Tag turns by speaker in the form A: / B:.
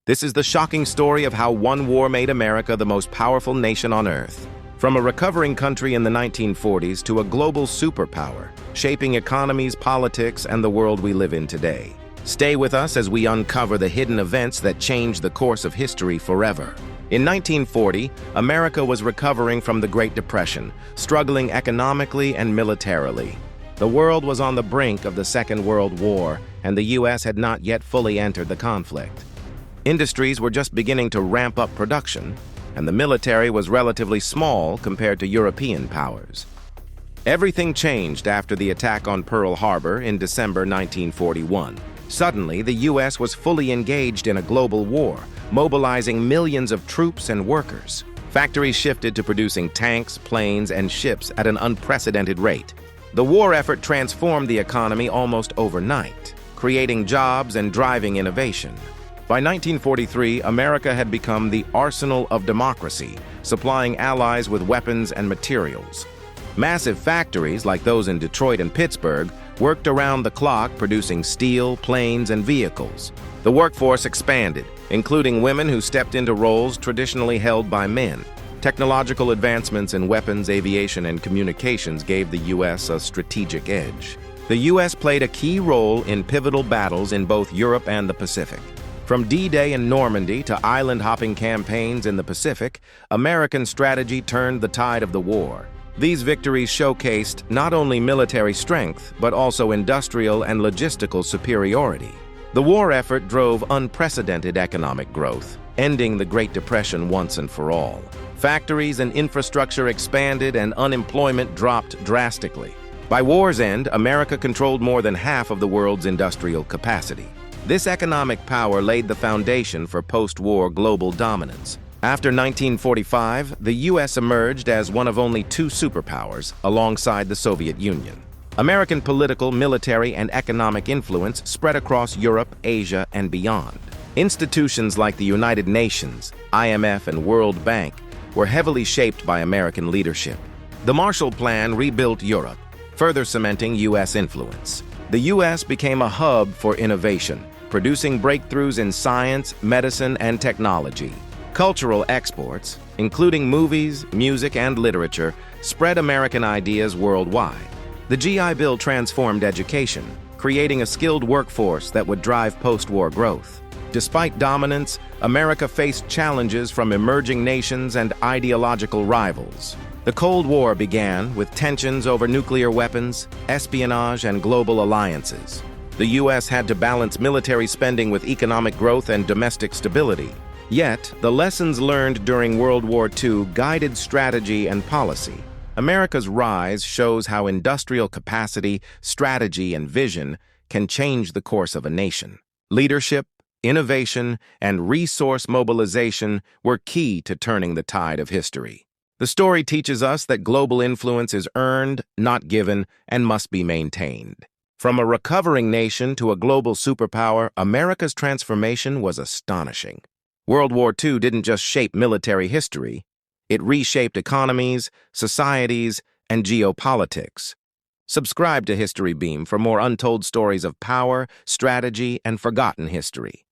A: This is the shocking story of how one war made America the most powerful nation on Earth. From a recovering country in the 1940s to a global superpower, shaping economies, politics, and the world we live in today. Stay with us as we uncover the hidden events that changed the course of history forever. In 1940, America was recovering from the Great Depression, struggling economically and militarily. The world was on the brink of the Second World War, and the U.S. had not yet fully entered the conflict. Industries were just beginning to ramp up production, and the military was relatively small compared to European powers. Everything changed after the attack on Pearl Harbor in December 1941. Suddenly, the U.S. was fully engaged in a global war, mobilizing millions of troops and workers. Factories shifted to producing tanks, planes, and ships at an unprecedented rate. The war effort transformed the economy almost overnight, creating jobs and driving innovation. By 1943, America had become the arsenal of democracy, supplying allies with weapons and materials. Massive factories, like those in Detroit and Pittsburgh, worked around the clock producing steel, planes, and vehicles. The workforce expanded, including women who stepped into roles traditionally held by men. Technological advancements in weapons, aviation, and communications gave the U.S. a strategic edge. The U.S. played a key role in pivotal battles in both Europe and the Pacific. From D-Day in Normandy to island-hopping campaigns in the Pacific, American strategy turned the tide of the war. These victories showcased not only military strength, but also industrial and logistical superiority. The war effort drove unprecedented economic growth, ending the Great Depression once and for all. Factories and infrastructure expanded and unemployment dropped drastically. By war's end, America controlled more than half of the world's industrial capacity. This economic power laid the foundation for post-war global dominance. After 1945, the U.S. emerged as one of only two superpowers, alongside the Soviet Union. American political, military, and economic influence spread across Europe, Asia, and beyond. Institutions like the United Nations, IMF, and World Bank were heavily shaped by American leadership. The Marshall Plan rebuilt Europe, further cementing U.S. influence. The U.S. became a hub for innovation, producing breakthroughs in science, medicine, and technology. Cultural exports, including movies, music, and literature, spread American ideas worldwide. The GI Bill transformed education, creating a skilled workforce that would drive post-war growth. Despite dominance, America faced challenges from emerging nations and ideological rivals. The Cold War began with tensions over nuclear weapons, espionage, and global alliances. The U.S. had to balance military spending with economic growth and domestic stability. Yet, the lessons learned during World War II guided strategy and policy. America's rise shows how industrial capacity, strategy, and vision can change the course of a nation. Leadership, innovation, and resource mobilization were key to turning the tide of history. The story teaches us that global influence is earned, not given, and must be maintained. From a recovering nation to a global superpower, America's transformation was astonishing. World War II didn't just shape military history, it reshaped economies, societies, and geopolitics. Subscribe to History Beam for more untold stories of power, strategy, and forgotten history.